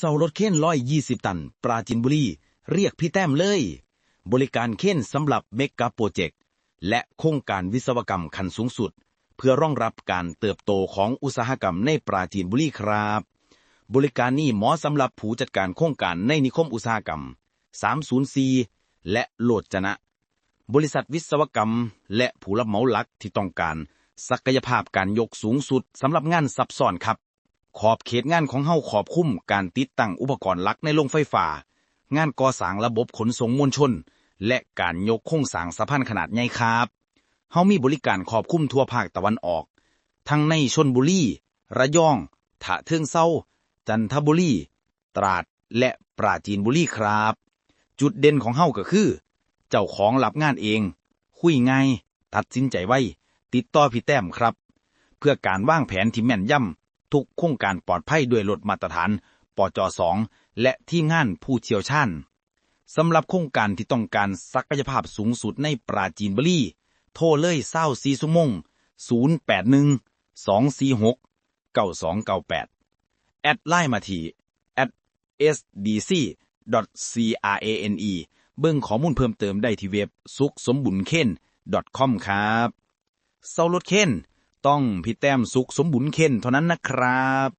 เสารถเข็น120 ตันปราจีนบุรีเรียกพี่แต้มเลยบริการเข็นสำหรับเมกะโปรเจกต์และโครงการวิศวกรรมขั้นสูงสุดเพื่อรองรับการเติบโตของอุตสาหกรรมในปราจีนบุรีครับบริการนี้เหมาะสำหรับผู้จัดการโครงการในนิคมอุตสาหกรรม304และโลจนะบริษัทวิศวกรรมและผู้รับเหมาหลักที่ต้องการศักยภาพการยกสูงสุดสำหรับงานซับซ้อนครับขอบเขตงานของเฮาขอบคุ้มการติดตั้งอุปกรณ์หลักในโรงไฟฟ้างานก่อสร้างระบบขนส่งมวลชนและการยกโครงสร้างสะพานขนาดใหญ่ครับเฮามีบริการครอบคลุมทั่วภาคตะวันออกทั้งในชลบุรีระยองฉะเชิงเทราจันทบุรีตราดและปราจีนบุรีครับจุดเด่นของเฮาก็คือเจ้าของรับงานเองคุยง่ายตัดสินใจไวติดต่อพี่แต้มครับเพื่อการวางแผนที่แม่นยำทุกโครงการปลอดภัยด้วยรถมาตรฐานปจ2และทีมงานผู้เชี่ยวชาญสำหรับโครงการที่ต้องการศักยภาพสูงสุดในปราจีนบุรีโทรเลย24 ชั่วโมง081 246 9298แอดไลน์มาที่@sdc.crane เบิ่งข้อมูลเพิ่มเติมได้ที่เว็บสุขสมบุญเคน .com ครับเซารถเคนต้องพี่แต้มสุขสมบุญเคนเท่านั้นนะครับ